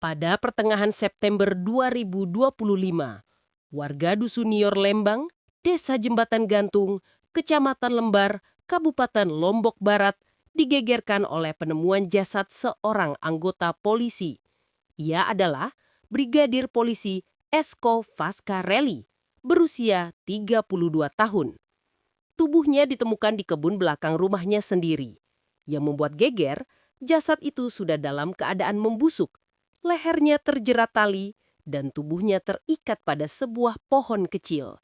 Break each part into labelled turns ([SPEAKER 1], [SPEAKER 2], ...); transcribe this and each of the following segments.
[SPEAKER 1] Pada pertengahan September 2025, warga Dusun Nior Lembang, Desa Jembatan Gantung, Kecamatan Lembar, Kabupaten Lombok Barat, digegerkan oleh penemuan jasad seorang anggota polisi. Ia adalah Brigadir Polisi Esko Fascarelli, berusia 32 tahun. Tubuhnya ditemukan di kebun belakang rumahnya sendiri. Yang membuat geger, jasad itu sudah dalam keadaan membusuk. Lehernya terjerat tali dan tubuhnya terikat pada sebuah pohon kecil.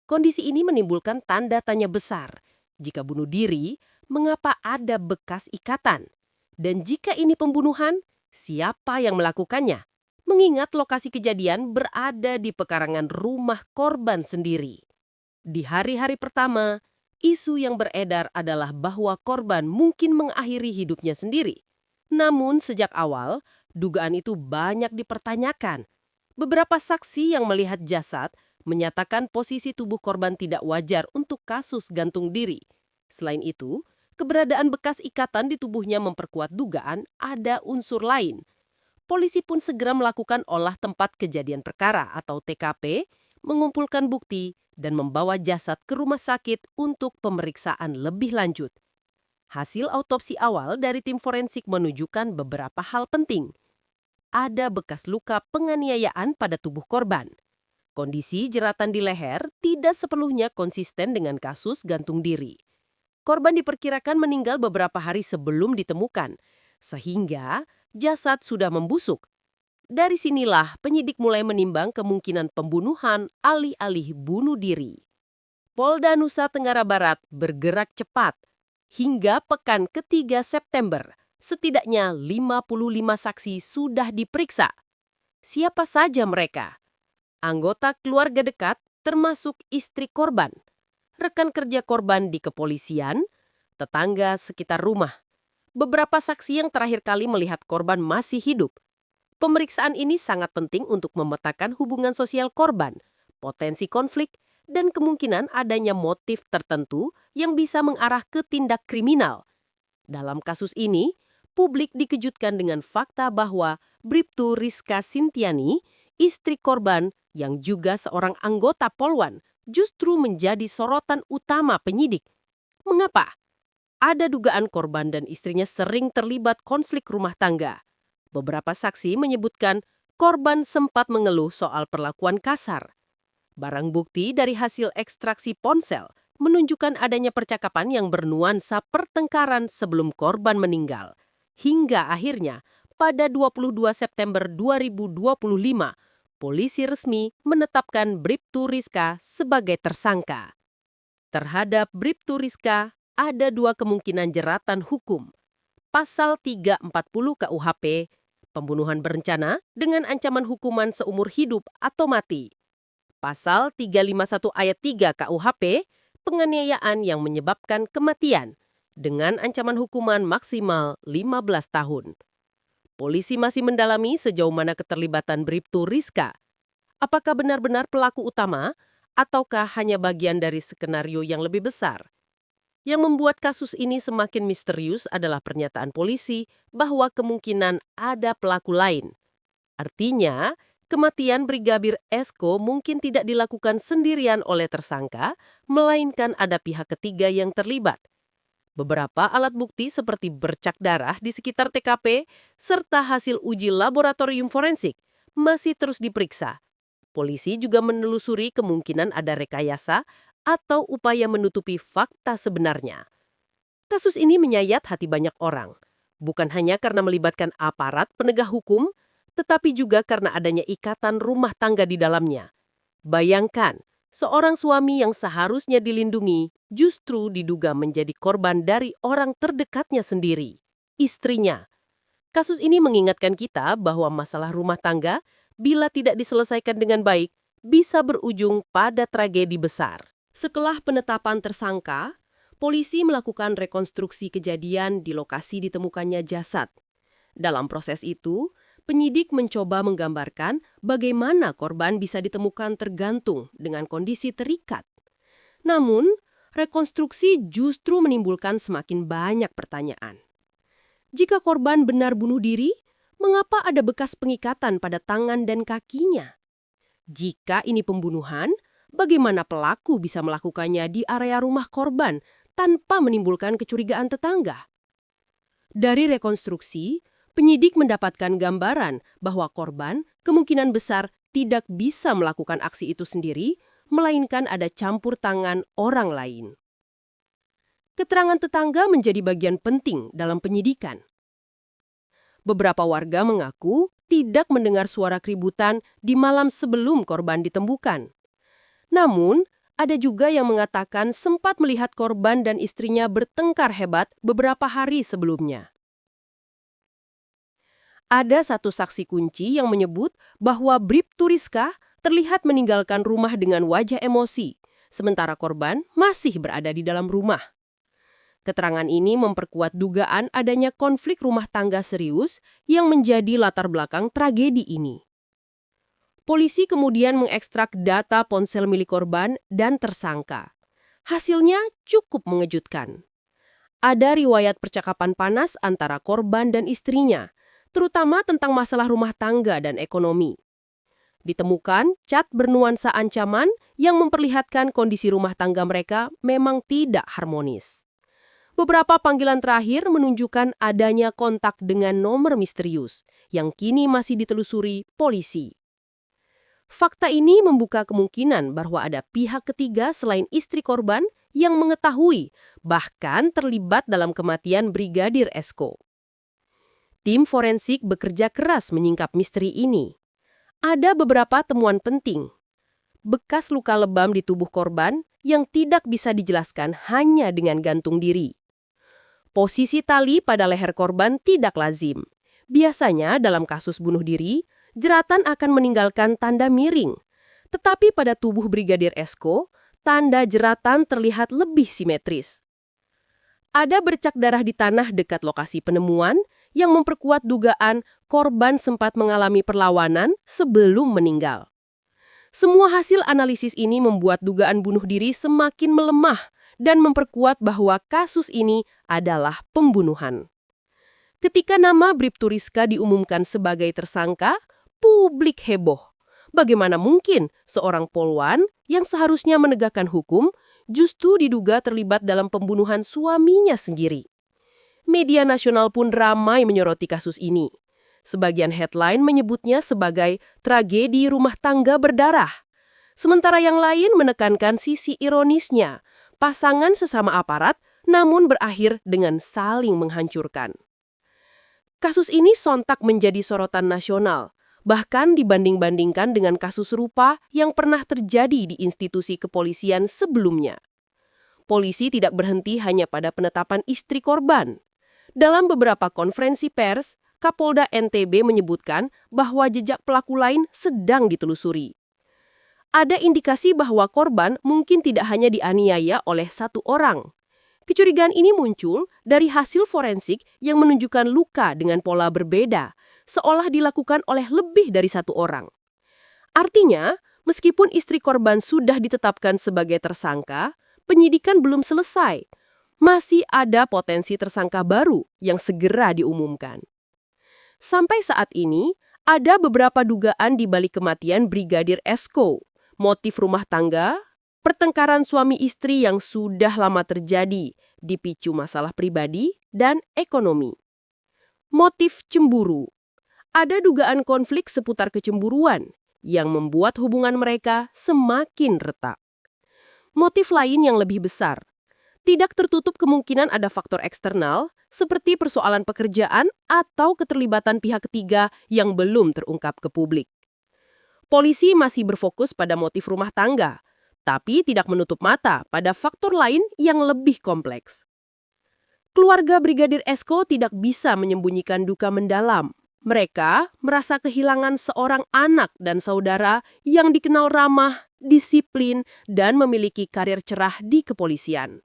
[SPEAKER 1] Kondisi ini menimbulkan tanda tanya besar. Jika bunuh diri, mengapa ada bekas ikatan? Dan jika ini pembunuhan, siapa yang melakukannya? Mengingat lokasi kejadian berada di pekarangan rumah korban sendiri. Di hari-hari pertama, isu yang beredar adalah bahwa korban mungkin mengakhiri hidupnya sendiri. Namun sejak awal, dugaan itu banyak dipertanyakan. Beberapa saksi yang melihat jasad menyatakan posisi tubuh korban tidak wajar untuk kasus gantung diri. Selain itu, keberadaan bekas ikatan di tubuhnya memperkuat dugaan ada unsur lain. Polisi pun segera melakukan olah tempat kejadian perkara atau TKP, mengumpulkan bukti, dan membawa jasad ke rumah sakit untuk pemeriksaan lebih lanjut. Hasil autopsi awal dari tim forensik menunjukkan beberapa hal penting. Ada bekas luka penganiayaan pada tubuh korban. Kondisi jeratan di leher tidak sepenuhnya konsisten dengan kasus gantung diri. Korban diperkirakan meninggal beberapa hari sebelum ditemukan, sehingga jasad sudah membusuk. Dari sinilah penyidik mulai menimbang kemungkinan pembunuhan alih-alih bunuh diri. Polda Nusa Tenggara Barat bergerak cepat. Hingga pekan ketiga September, setidaknya 55 saksi sudah diperiksa. Siapa saja mereka? Anggota keluarga dekat termasuk istri korban, rekan kerja korban di kepolisian, tetangga sekitar rumah. Beberapa saksi yang terakhir kali melihat korban masih hidup. Pemeriksaan ini sangat penting untuk memetakan hubungan sosial korban, potensi konflik, dan kemungkinan adanya motif tertentu yang bisa mengarah ke tindak kriminal. Dalam kasus ini, publik dikejutkan dengan fakta bahwa Bribtu Rizka Sintiani, istri korban yang juga seorang anggota Polwan, justru menjadi sorotan utama penyidik. Mengapa? Ada dugaan korban dan istrinya sering terlibat konflik rumah tangga. Beberapa saksi menyebutkan korban sempat mengeluh soal perlakuan kasar. Barang bukti dari hasil ekstraksi ponsel menunjukkan adanya percakapan yang bernuansa pertengkaran sebelum korban meninggal. Hingga akhirnya, pada 22 September 2025, polisi resmi menetapkan Bribtu Rizka sebagai tersangka. Terhadap Bribtu Rizka, ada dua kemungkinan jeratan hukum. Pasal 340 KUHP, pembunuhan berencana dengan ancaman hukuman seumur hidup atau mati. Pasal 351 ayat 3 KUHP, penganiayaan yang menyebabkan kematian dengan ancaman hukuman maksimal 15 tahun. Polisi masih mendalami sejauh mana keterlibatan Bribtu Rizka. Apakah benar-benar pelaku utama ataukah hanya bagian dari skenario yang lebih besar? Yang membuat kasus ini semakin misterius adalah pernyataan polisi bahwa kemungkinan ada pelaku lain. Artinya, kematian Brigadir Esko mungkin tidak dilakukan sendirian oleh tersangka, melainkan ada pihak ketiga yang terlibat. Beberapa alat bukti seperti bercak darah di sekitar TKP serta hasil uji laboratorium forensik masih terus diperiksa. Polisi juga menelusuri kemungkinan ada rekayasa atau upaya menutupi fakta sebenarnya. Kasus ini menyayat hati banyak orang, bukan hanya karena melibatkan aparat penegak hukum, tetapi juga karena adanya ikatan rumah tangga di dalamnya. Bayangkan, seorang suami yang seharusnya dilindungi justru diduga menjadi korban dari orang terdekatnya sendiri, istrinya. Kasus ini mengingatkan kita bahwa masalah rumah tangga, bila tidak diselesaikan dengan baik, bisa berujung pada tragedi besar. Setelah penetapan tersangka, polisi melakukan rekonstruksi kejadian di lokasi ditemukannya jasad. Dalam proses itu, penyidik mencoba menggambarkan bagaimana korban bisa ditemukan tergantung dengan kondisi terikat. Namun, rekonstruksi justru menimbulkan semakin banyak pertanyaan. Jika korban benar bunuh diri, Mengapa ada bekas pengikatan pada tangan dan kakinya? Jika ini pembunuhan, bagaimana pelaku bisa melakukannya di area rumah korban tanpa menimbulkan kecurigaan tetangga? Dari rekonstruksi, penyidik mendapatkan gambaran bahwa korban kemungkinan besar tidak bisa melakukan aksi itu sendiri, melainkan ada campur tangan orang lain. Keterangan tetangga menjadi bagian penting dalam penyidikan. Beberapa warga mengaku tidak mendengar suara keributan di malam sebelum korban ditemukan. Namun, ada juga yang mengatakan sempat melihat korban dan istrinya bertengkar hebat beberapa hari sebelumnya. Ada satu saksi kunci yang menyebut bahwa Bribtu Rizka terlihat meninggalkan rumah dengan wajah emosi, sementara korban masih berada di dalam rumah. Keterangan ini memperkuat dugaan adanya konflik rumah tangga serius yang menjadi latar belakang tragedi ini. Polisi kemudian mengekstrak data ponsel milik korban dan tersangka. Hasilnya cukup mengejutkan. Ada riwayat percakapan panas antara korban dan istrinya, terutama tentang masalah rumah tangga dan ekonomi. Ditemukan cat bernuansa ancaman yang memperlihatkan kondisi rumah tangga mereka memang tidak harmonis. Beberapa panggilan terakhir menunjukkan adanya kontak dengan nomor misterius yang kini masih ditelusuri polisi. Fakta ini membuka kemungkinan bahwa ada pihak ketiga selain istri korban yang mengetahui, bahkan terlibat dalam kematian Brigadir Esko. Tim forensik bekerja keras menyingkap misteri ini. Ada beberapa temuan penting. Bekas luka lebam di tubuh korban yang tidak bisa dijelaskan hanya dengan gantung diri. Posisi tali pada leher korban tidak lazim. Biasanya dalam kasus bunuh diri, jeratan akan meninggalkan tanda miring. Tetapi pada tubuh Brigadir Esko, tanda jeratan terlihat lebih simetris. Ada bercak darah di tanah dekat lokasi penemuan yang memperkuat dugaan korban sempat mengalami perlawanan sebelum meninggal. Semua hasil analisis ini membuat dugaan bunuh diri semakin melemah dan memperkuat bahwa kasus ini adalah pembunuhan. Ketika nama Bribtu Rizka diumumkan sebagai tersangka, publik heboh. Bagaimana mungkin seorang polwan yang seharusnya menegakkan hukum justru diduga terlibat dalam pembunuhan suaminya sendiri? Media nasional pun ramai menyoroti kasus ini. Sebagian headline menyebutnya sebagai tragedi rumah tangga berdarah. Sementara yang lain menekankan sisi ironisnya, pasangan sesama aparat namun berakhir dengan saling menghancurkan. Kasus ini sontak menjadi sorotan nasional, bahkan dibanding-bandingkan dengan kasus serupa yang pernah terjadi di institusi kepolisian sebelumnya. Polisi tidak berhenti hanya pada penetapan istri korban. Dalam beberapa konferensi pers, Kapolda NTB menyebutkan bahwa jejak pelaku lain sedang ditelusuri. Ada indikasi bahwa korban mungkin tidak hanya dianiaya oleh satu orang. Kecurigaan ini muncul dari hasil forensik yang menunjukkan luka dengan pola berbeda, seolah dilakukan oleh lebih dari satu orang. Artinya, meskipun istri korban sudah ditetapkan sebagai tersangka, penyidikan belum selesai. Masih ada potensi tersangka baru yang segera diumumkan. Sampai saat ini, ada beberapa dugaan di balik kematian Brigadir Esko. Motif rumah tangga, pertengkaran suami istri yang sudah lama terjadi, dipicu masalah pribadi dan ekonomi. Motif cemburu. Ada dugaan konflik seputar kecemburuan yang membuat hubungan mereka semakin retak. Motif lain yang lebih besar. Tidak tertutup kemungkinan ada faktor eksternal seperti persoalan pekerjaan atau keterlibatan pihak ketiga yang belum terungkap ke publik. Polisi masih berfokus pada motif rumah tangga, tapi tidak menutup mata pada faktor lain yang lebih kompleks. Keluarga Brigadir Esko tidak bisa menyembunyikan duka mendalam. Mereka merasa kehilangan seorang anak dan saudara yang dikenal ramah, disiplin, dan memiliki karir cerah di kepolisian.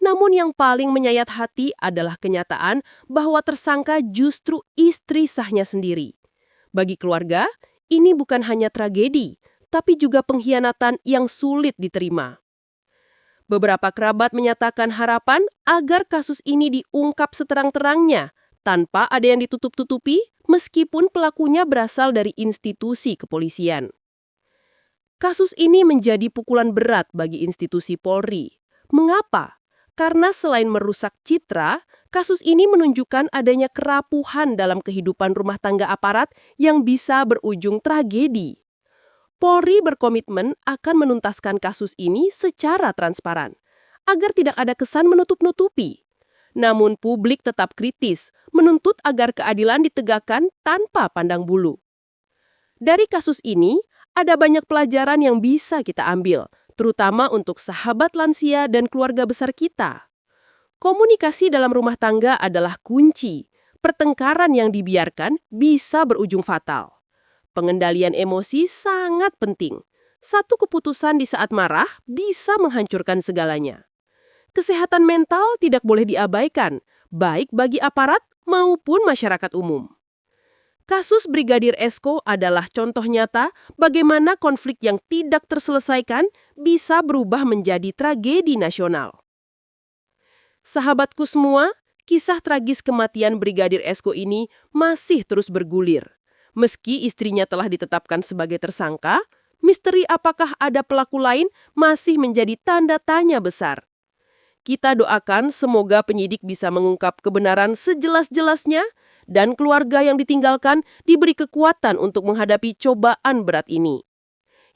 [SPEAKER 1] Namun yang paling menyayat hati adalah kenyataan bahwa tersangka justru istri sahnya sendiri. Bagi keluarga, ini bukan hanya tragedi, tapi juga pengkhianatan yang sulit diterima. Beberapa kerabat menyatakan harapan agar kasus ini diungkap seterang-terangnya, tanpa ada yang ditutup-tutupi, meskipun pelakunya berasal dari institusi kepolisian. Kasus ini menjadi pukulan berat bagi institusi Polri. Mengapa? Karena selain merusak citra, kasus ini menunjukkan adanya kerapuhan dalam kehidupan rumah tangga aparat yang bisa berujung tragedi. Polri berkomitmen akan menuntaskan kasus ini secara transparan, agar tidak ada kesan menutup-nutupi. Namun publik tetap kritis, menuntut agar keadilan ditegakkan tanpa pandang bulu. Dari kasus ini, ada banyak pelajaran yang bisa kita ambil, terutama untuk sahabat lansia dan keluarga besar kita. Komunikasi dalam rumah tangga adalah kunci. Pertengkaran yang dibiarkan bisa berujung fatal. Pengendalian emosi sangat penting. Satu keputusan di saat marah bisa menghancurkan segalanya. Kesehatan mental tidak boleh diabaikan, baik bagi aparat maupun masyarakat umum. Kasus Brigadir Esko adalah contoh nyata bagaimana konflik yang tidak terselesaikan bisa berubah menjadi tragedi nasional. Sahabatku semua, kisah tragis kematian Brigadir Esko ini masih terus bergulir. Meski istrinya telah ditetapkan sebagai tersangka, misteri apakah ada pelaku lain masih menjadi tanda tanya besar. Kita doakan semoga penyidik bisa mengungkap kebenaran sejelas-jelasnya dan keluarga yang ditinggalkan diberi kekuatan untuk menghadapi cobaan berat ini.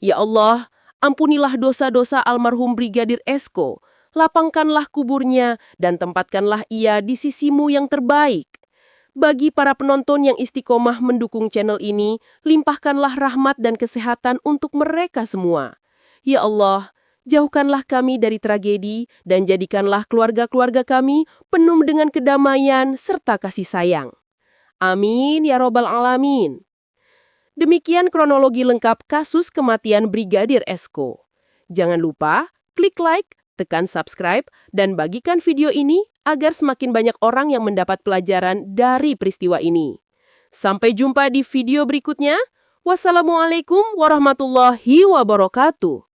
[SPEAKER 1] Ya Allah, ampunilah dosa-dosa almarhum Brigadir Esko, lapangkanlah kuburnya dan tempatkanlah ia di sisimu yang terbaik. Bagi para penonton yang istiqomah mendukung channel ini, limpahkanlah rahmat dan kesehatan untuk mereka semua. Ya Allah, jauhkanlah kami dari tragedi dan jadikanlah keluarga-keluarga kami penuh dengan kedamaian serta kasih sayang. Amin ya robbal alamin. Demikian kronologi lengkap kasus kematian Brigadir Esko. Jangan lupa klik like, tekan subscribe, dan bagikan video ini agar semakin banyak orang yang mendapat pelajaran dari peristiwa ini. Sampai jumpa di video berikutnya. Wassalamualaikum warahmatullahi wabarakatuh.